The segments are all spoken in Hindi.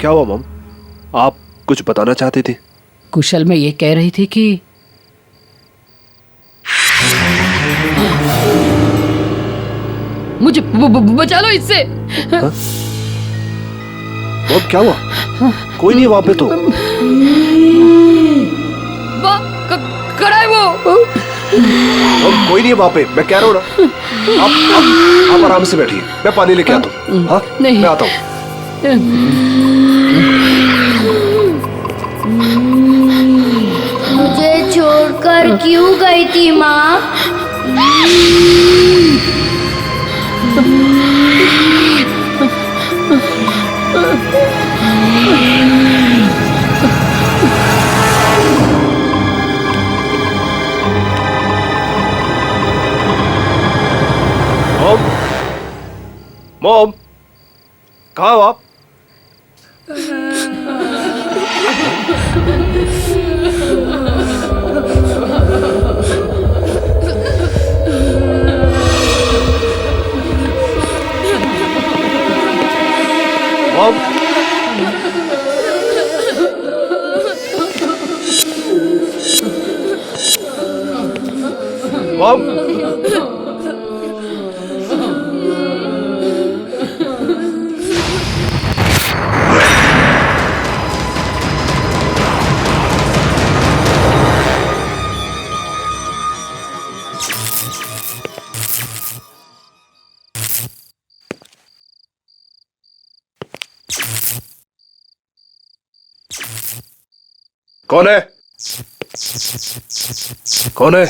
क्या हुआ मॉम? आप कुछ बताना चाहती थी? कुशल मैं ये कह रही थी कि मुझे बचा लो इससे। मॉम क्या हुआ? कोई नहीं वहां पे तो। खड़ा है वो। मॉम कोई नहीं है वहां पे, मैं कह रहा हूँ ना। आप आराम से बैठिए, मैं पानी लेके आता हूँ। हाँ नहीं। मैं आता हूँ। मुझे छोड़कर क्यों गई थी माँ? मॉम, मॉम, कहाँ हो आप? मॉम, मॉम, कौन है? कौन है?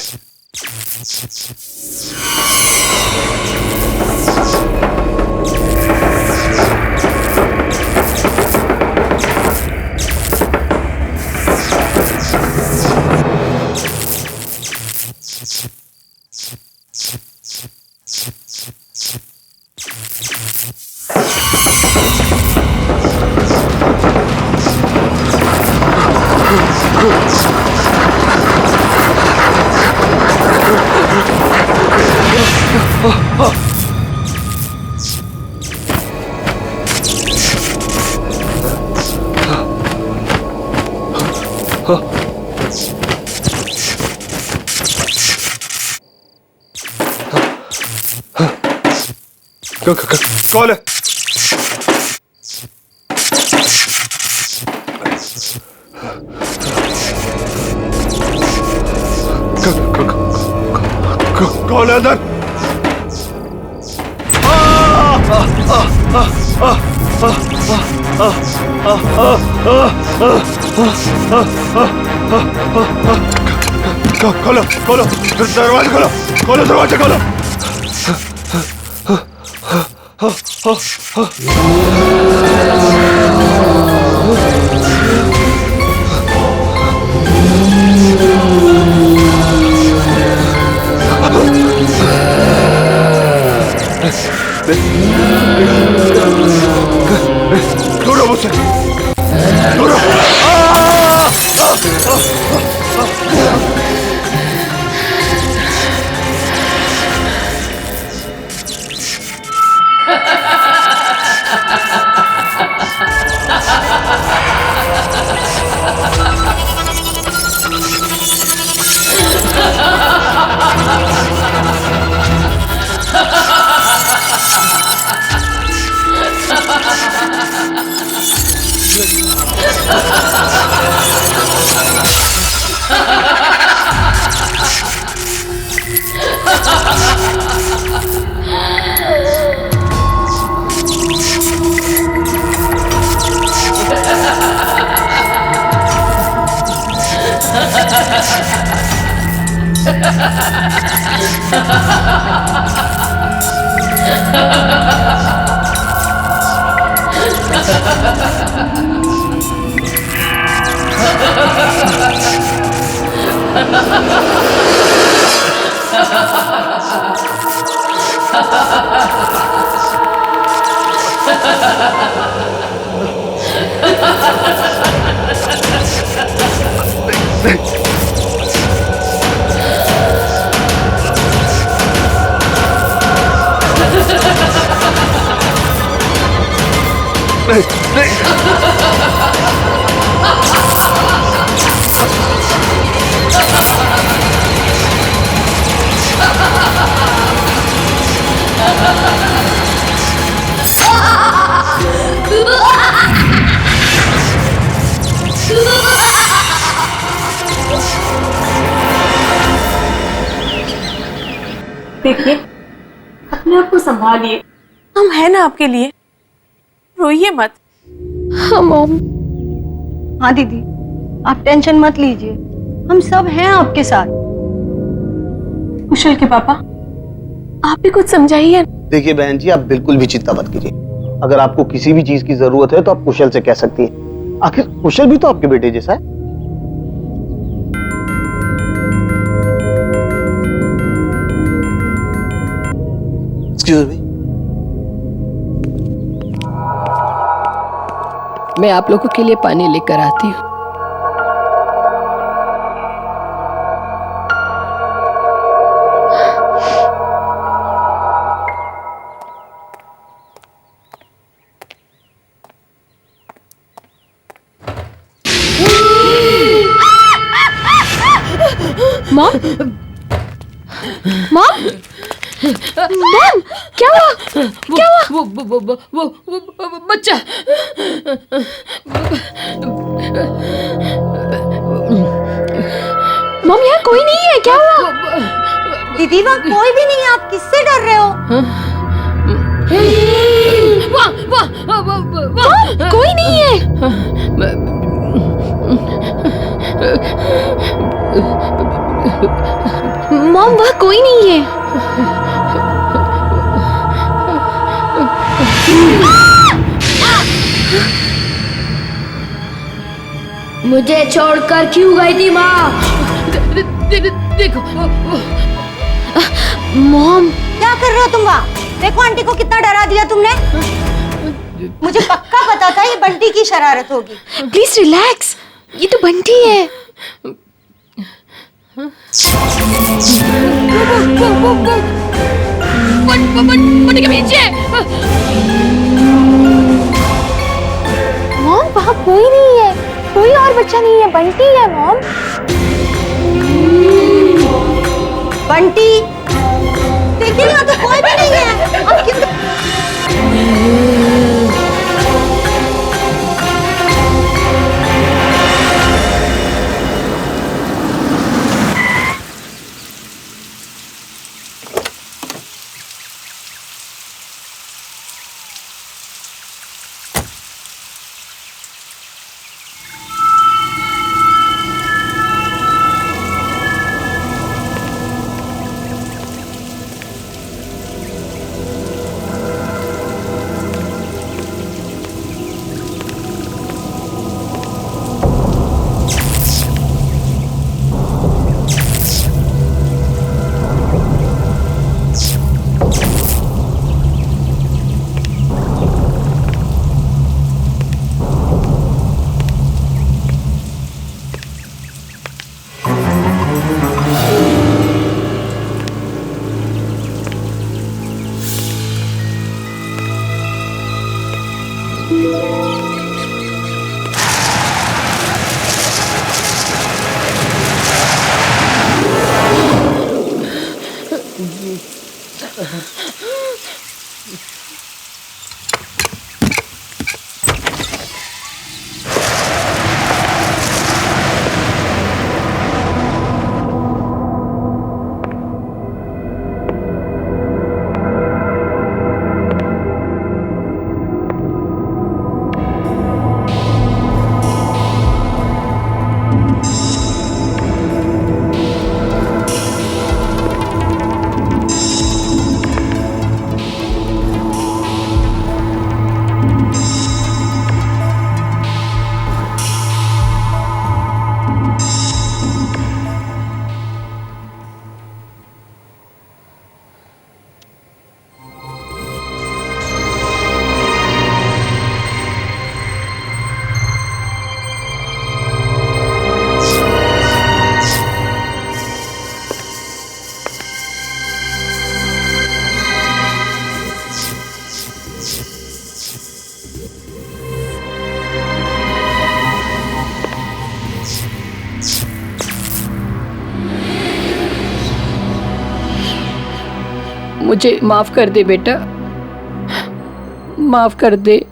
कौन है? कौन है अंदर? खोलो खोलो दरवाजा, खोलो खोलो दरवाजा, खोलो। दूर मुझसे, दूर। नहीं नहीं। देखिए, अपने आप को संभालिए। हम हैं ना आपके लिए, रोइए मत। हाँ मॉम। हाँ दीदी, आप टेंशन मत लीजिए, हम सब हैं आपके साथ। कुशल के पापा, आप भी कुछ समझाइए। देखिए बहन जी, आप बिल्कुल भी चिंता मत कीजिए। अगर आपको किसी भी चीज की जरूरत है तो आप कुशल से कह सकती हैं। आखिर कुशल भी तो आपके बेटे जैसा है। Excuse me. मैं आप लोगों के लिए पानी लेकर आती हूँ। मॉम, मॉम, मॉम, क्या हुआ? क्या हुआ? वो बच्चा। मॉम, यहाँ कोई नहीं है, क्या हुआ? दीदी वहाँ कोई भी नहीं है, आप किससे डर रहे हो? मॉम, कोई नहीं है। मॉम, वहाँ कोई नहीं है। मुझे छोड़कर क्यों गई थी माँ? देखो, मॉम, क्या कर रहे हो तुम वहाँ? देखो आंटी को कितना डरा दिया तुमने। मुझे पक्का पता था ये बंटी की शरारत होगी। प्लीज रिलैक्स, ये तो बंटी है। बंटी के पीछे। मॉम, वहाँ कोई नहीं है, कोई और बच्चा नहीं है, बंटी है मॉम। बंटी, देखिए यहाँ तो कोई भी नहीं है। अब क्यों? मुझे माफ कर दे बेटा, माफ कर दे।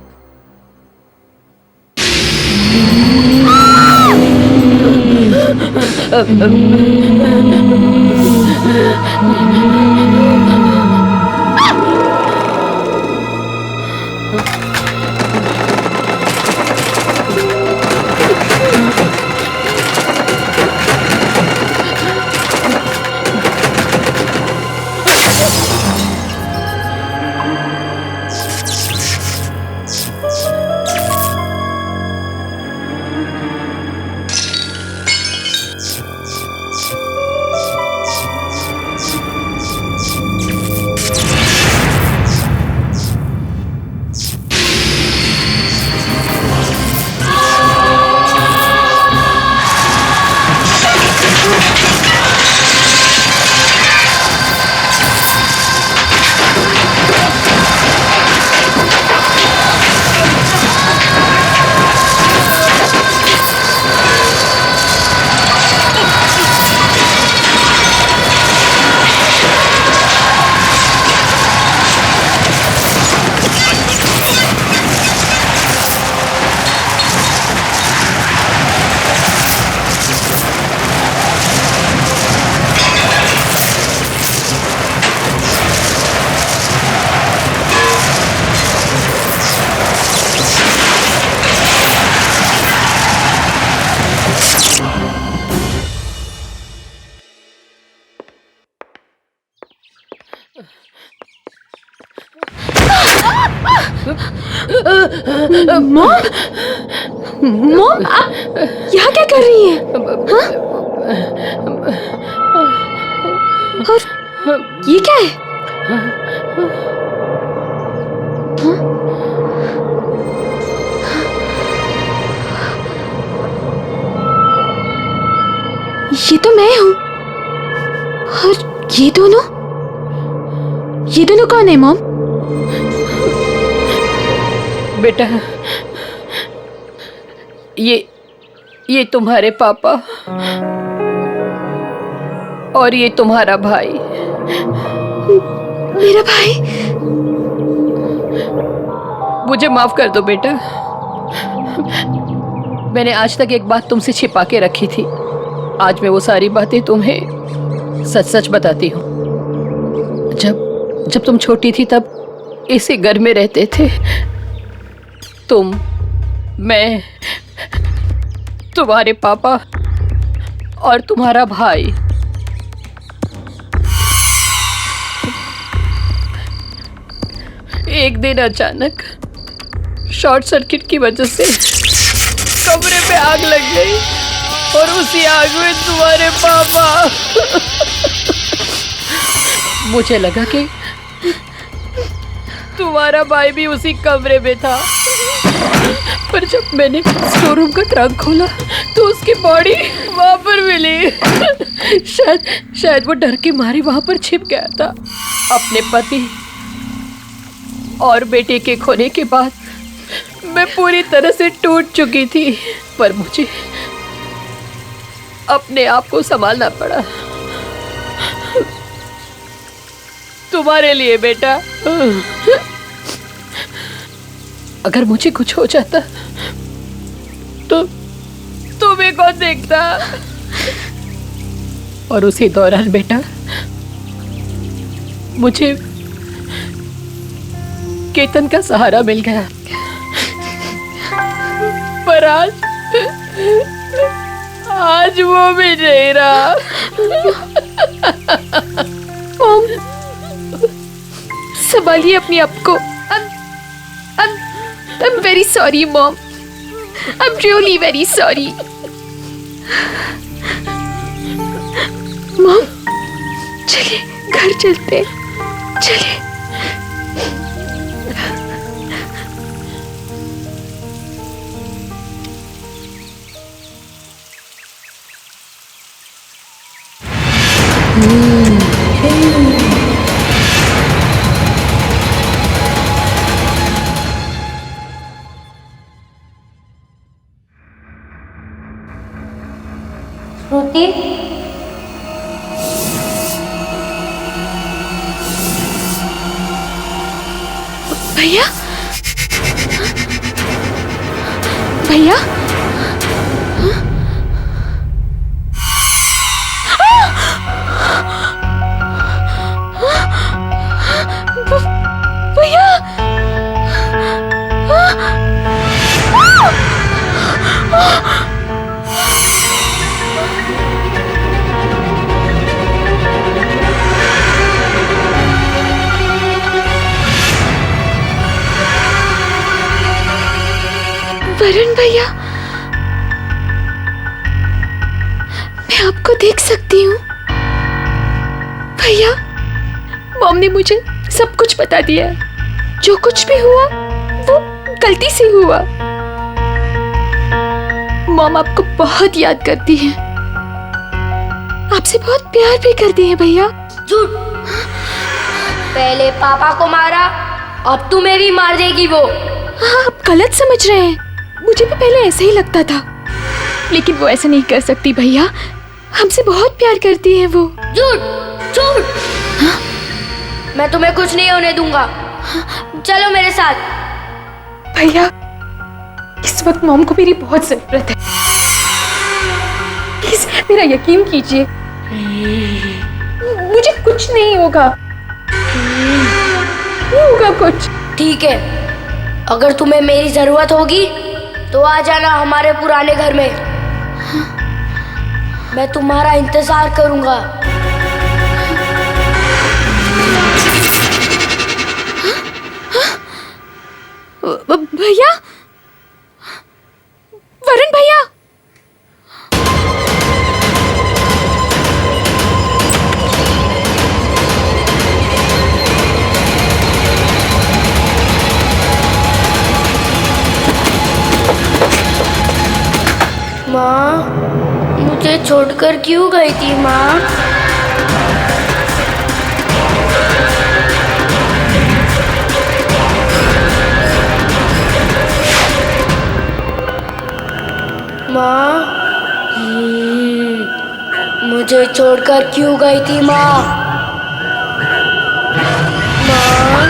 मॉम, मॉम आप यहाँ क्या कर रही हैं? और ये क्या है? ये तो मैं हूँ। और ये दोनों कौन है मॉम? बेटा ये तुम्हारे पापा और ये तुम्हारा भाई। मेरा भाई? मुझे माफ कर दो बेटा, मैंने आज तक एक बात तुमसे छिपा के रखी थी। आज मैं वो सारी बातें तुम्हें सच सच बताती हूँ। जब तुम छोटी थी तब इसी घर में रहते थे तुम, मैं, तुम्हारे पापा और तुम्हारा भाई। एक दिन अचानक शॉर्ट सर्किट की वजह से कमरे में आग लग गई और उसी आग में तुम्हारे पापा। मुझे लगा कि तुम्हारा भाई भी उसी कमरे में था, पर जब मैंने स्टोर का ट्रंक खोला तो उसकी बॉडी वहां पर मिली। शायद वो डर के मारे वहां पर छिप गया था। अपने पति और बेटे के खोने के बाद मैं पूरी तरह से टूट चुकी थी, पर मुझे अपने आप को संभालना पड़ा तुम्हारे लिए बेटा। अगर मुझे कुछ हो जाता तो तुम्हें कौन देखता? और उसी दौरान बेटा मुझे केतन का सहारा मिल गया, पर आज वो भी नहीं रहा। मॉम, संभालिए अपने आप को। I'm very sorry, Mom. I'm really very sorry. Mom, चलिए घर चलते हैं। चलिए। श्रुति, भैया भैया भैया वरुण भैया, मैं आपको देख सकती हूँ। भैया, मॉम ने मुझे सब कुछ बता दिया है। जो कुछ भी हुआ वो गलती से हुआ। मॉम आपको बहुत याद करती है, आपसे बहुत प्यार भी करती है भैया। झूठ। पहले पापा को मारा, अब तुम्हें भी मार देगी वो। हाँ, आप गलत समझ रहे हैं। मुझे भी पहले ऐसे ही लगता था, लेकिन वो ऐसा नहीं कर सकती भैया। हमसे बहुत प्यार करती है वो। झूठ झूठ। हाँ? मैं तुम्हें कुछ नहीं होने दूंगा। चलो मेरे साथ। भैया, इस वक्त मॉम को मेरी बहुत जरूरत है। प्लीज मेरा यकीन कीजिए, मुझे कुछ नहीं होगा। नहीं होगा कुछ। ठीक है, अगर तुम्हें मेरी जरूरत होगी तो आ जाना हमारे पुराने घर में। मैं तुम्हारा इंतजार करूंगा। भैया, वरुण भैया, माँ, मुझे छोड़कर क्यों गई थी माँ? माँ, मुझे छोड़कर क्यों गई थी माँ? माँ,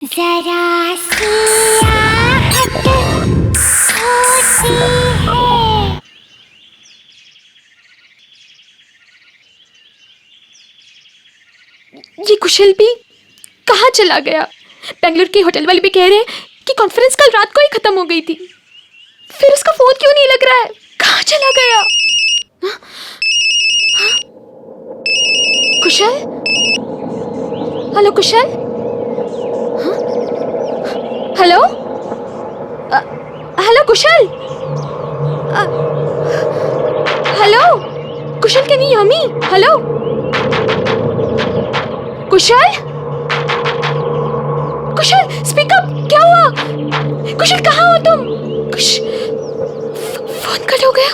जरा सी आहट होती है। ये कुशल भी कहाँ चला गया? बेंगलुरु के होटल वाले भी कह रहे हैं कि कॉन्फ्रेंस कल रात को ही खत्म हो गई थी। फिर उसका फोन क्यों नहीं लग रहा है? कहाँ चला गया? हाँ? हाँ? कुशल? हेलो कुशल? हाँ? Hello? Hello Kusal? Hello Kusal, can you hear me? Hello Kusal? Kusal speak up, क्या हुआ? कुशल कहाँ हो तुम? फोन कट हो गया।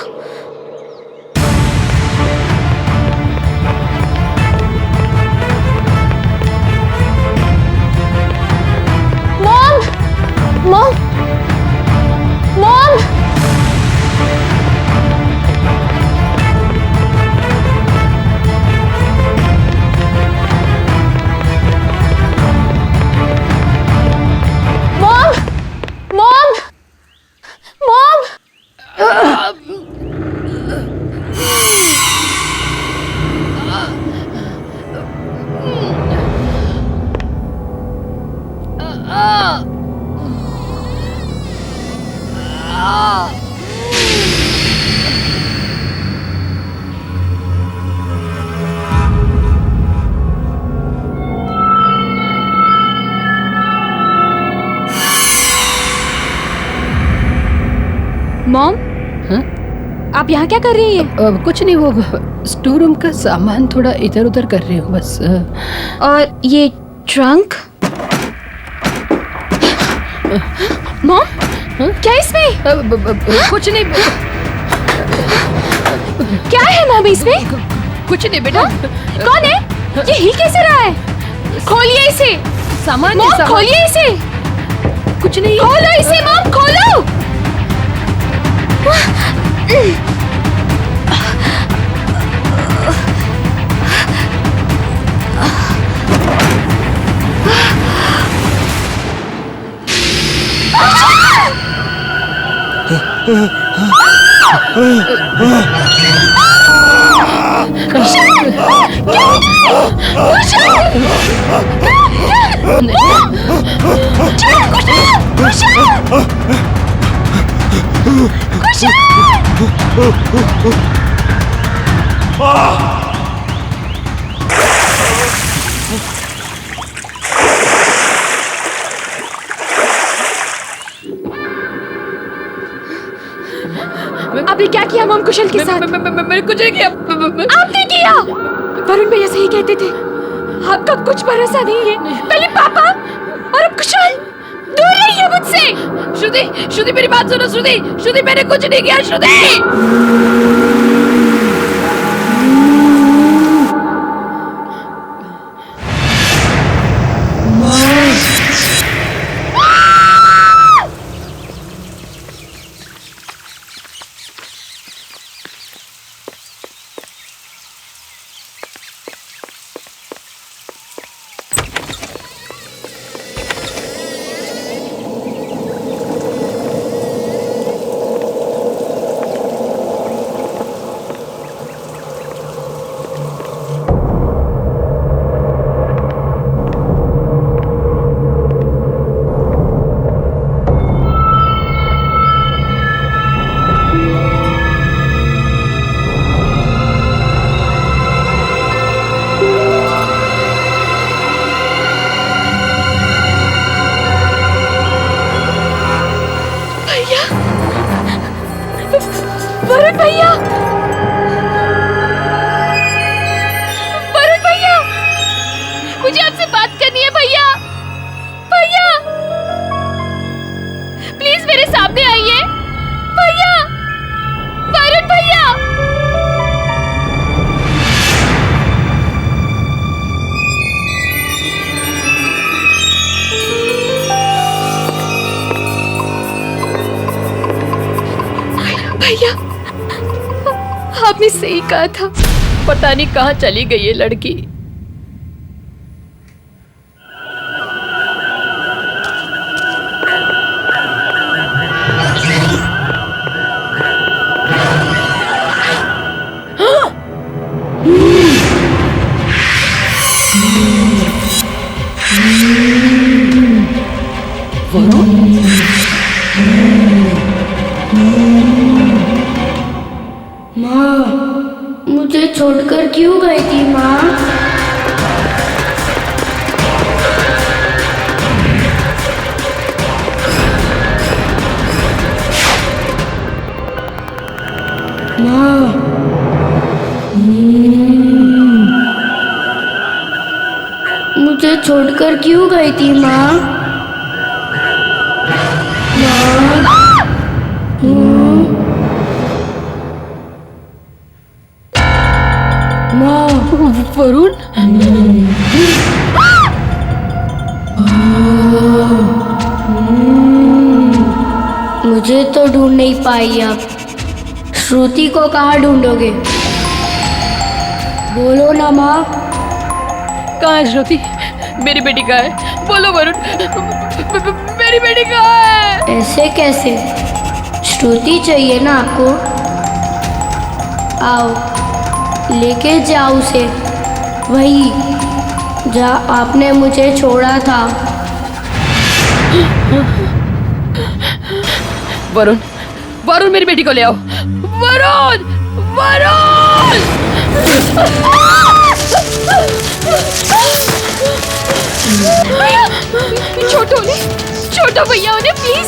मॉम, मॉम, मॉम, मॉम, आप यहाँ क्या कर रही हैं? कुछ नहीं, वो स्टोर रूम का सामान थोड़ा इधर उधर कर रही हूँ बस। और ये ट्रंक? मॉम, क्या इसमें? कुछ नहीं। क्या है मॉम इसमें? कुछ नहीं बेटा। कौन है? ये हिल कैसे रहा है? खोलिए इसे। सामान मॉम, सामान। खोलिए इसे। कुछ नहीं। खोलो इसे मॉम, खोलो। आपने क्या किया मॉम कुशल के साथ? मैंने कुछ नहीं किया। आपने किया। वरुण भैया सही कहते थे, आपका कुछ भरोसा नहीं है। पहले पापा और अब कुशल। दूर रहिए मुझसे। श्रुति, श्रुति मेरी बात सुनो। श्रुति, श्रुति मैंने कुछ नहीं किया। श्रुति। वरुण भैया, वरुण भैया, मुझे आपसे बात करनी है भैया। भैया प्लीज मेरे सामने आइए। भैया, वरुण भैया। भैया आपने सही कहा था। पता नहीं कहाँ चली गई ये लड़की। मुझे छोड़कर क्यों गई थी माँ? मुझे छोड़कर क्यों गई थी माँ? वरुण, मुझे तो ढूंढ नहीं पाई अब। श्रुति को कहाँ ढूंढोगे? बोलो ना माँ। कहाँ है श्रुति? मेरी बेटी कहाँ है? बोलो वरुण, मेरी बेटी कहाँ है? ऐसे कैसे? श्रुति चाहिए ना आपको? आओ लेके जाओ उसे, वही जहाँ आपने मुझे छोड़ा था। वरुण, वरुण मेरी बेटी को ले आओ। वरुण, वरुण! छोटो भैया उन्हें प्लीज।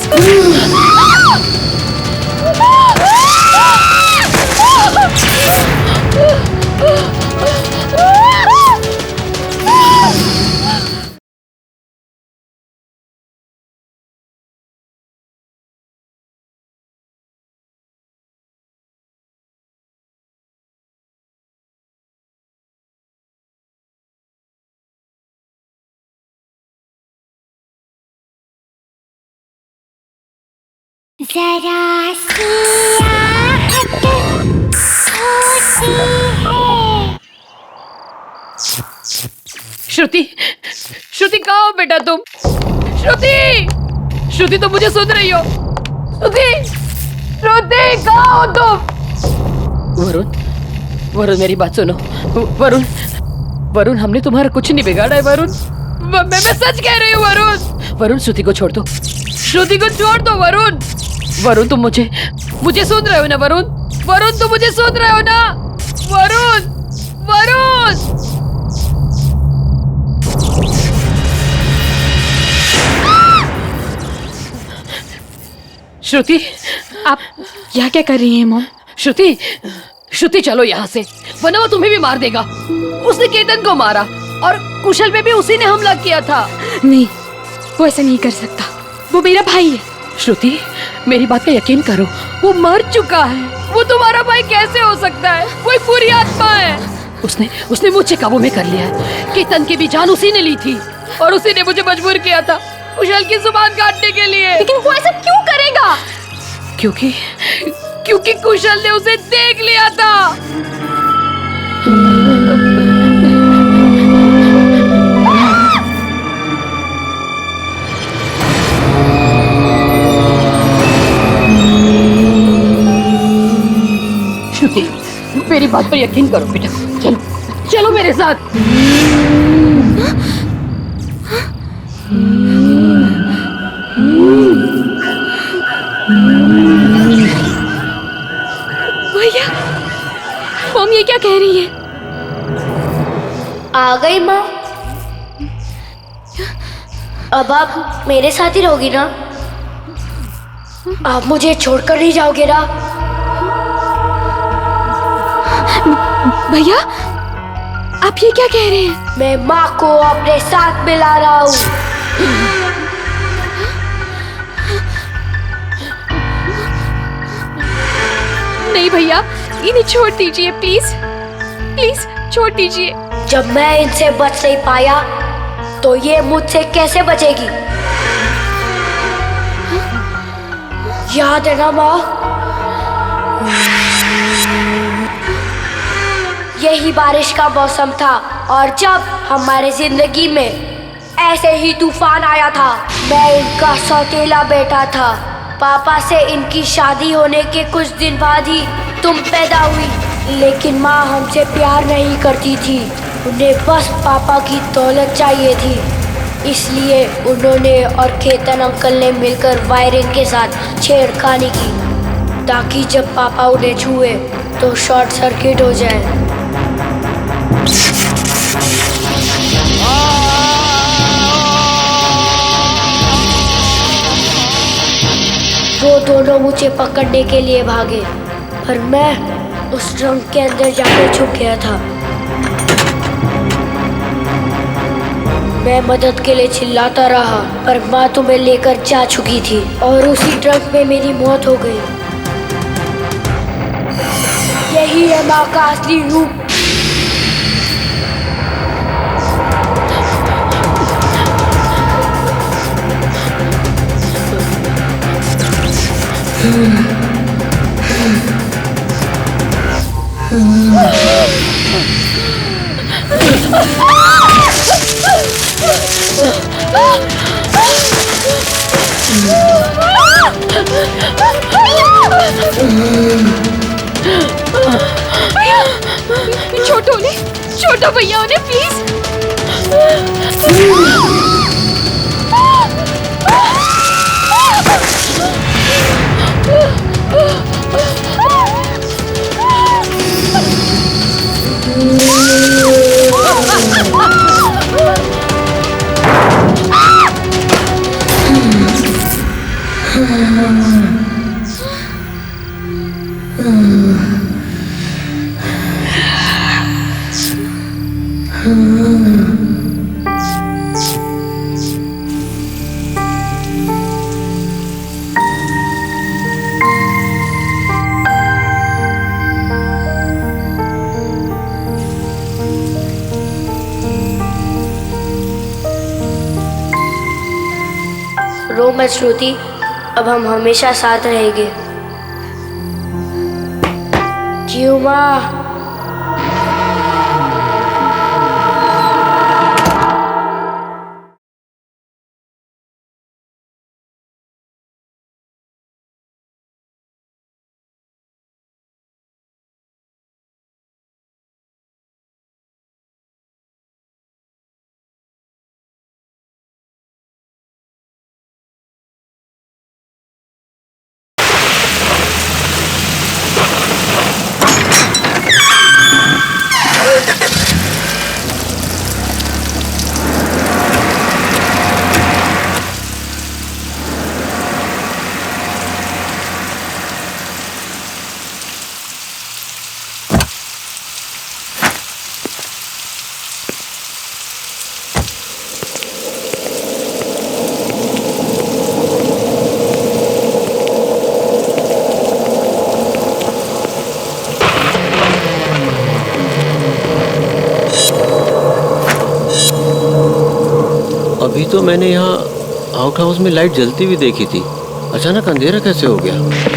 जरा सी आहट होती है। श्रुति, श्रुति कहाँ हो बेटा तुम? श्रुति, श्रुति तो मुझे सुन रही हो? श्रुति, श्रुति कहाँ हो तुम? वरुण, वरुण मेरी बात सुनो। वरुण, वरुण हमने तुम्हारा कुछ नहीं बिगाड़ा है वरुण। मैं सच कह रही हूँ वरुण। वरुण श्रुति को छोड़ दो, श्रुति को छोड़ दो वरुण। वरुण तुम मुझे सुन रहे हो ना वरुण? वरुण तुम मुझे सुन रहे हो ना? वरुण, वरुण। श्रुति, आप यहाँ क्या कर रही हैं मॉम? श्रुति, श्रुति चलो यहाँ से, वरना वो तुम्हें भी मार देगा। उसने केतन को मारा और कुशल पे भी उसी ने हमला किया था। नहीं, वो ऐसा नहीं कर सकता, वो मेरा भाई है। श्रुति मेरी बात का यकीन करो, वो मर चुका है। वो तुम्हारा भाई कैसे हो सकता है? वो एक बुरी आत्मा है। उसने मुझे काबू में कर लिया है। केतन की भी जान उसी ने ली थी और उसी ने मुझे मजबूर किया था कुशल की जुबान काटने के लिए। लेकिन वो ऐसा क्यों करेगा? क्योंकि कुशल ने उसे देख लिया था। श्रुति मेरी बात पर यकीन करो बेटा, चलो चलो मेरे साथ। भैया, मॉम ये क्या कह रही है? आ गई माँ। अब आप मेरे साथ ही रहोगी ना? आप मुझे छोड़कर नहीं जाओगे ना? भैया, आप ये क्या कह रहे हैं? मैं माँ को अपने साथ मिला रहा हूँ। नहीं भैया, इन्हें छोड़ दीजिए प्लीज, प्लीज छोड़ दीजिए। जब मैं इनसे बच नहीं पाया तो ये मुझसे कैसे बचेगी? याद है ना माँ? यही बारिश का मौसम था और जब हमारे जिंदगी में ऐसे ही तूफान आया था। मैं इनका सौतेला बेटा था। पापा से इनकी शादी होने के कुछ दिन बाद ही तुम पैदा हुई, लेकिन माँ हमसे प्यार नहीं करती थी। उन्हें बस पापा की दौलत चाहिए थी, इसलिए उन्होंने और केतन अंकल ने मिलकर वायरिंग के साथ छेड़खानी की ताकि जब पापा उन्हें छुए तो शॉर्ट सर्किट हो जाए। वो दोनों मुझे पकड़ने के लिए भागे, पर मैं उस ड्रम के अंदर जाकर छुप गया था। मैं मदद के लिए चिल्लाता रहा, पर माँ तुम्हें लेकर जा चुकी थी और उसी ड्रम में मेरी मौत हो गई। यही है माँ का असली रूप। छोटो भैया उन्हें प्लीज। रो मत श्रुति, अब हम हमेशा साथ रहेंगे। क्यों माँ? अभी तो मैंने यहाँ आउट हाउस में लाइट जलती हुई देखी थी, अचानक अंधेरा कैसे हो गया?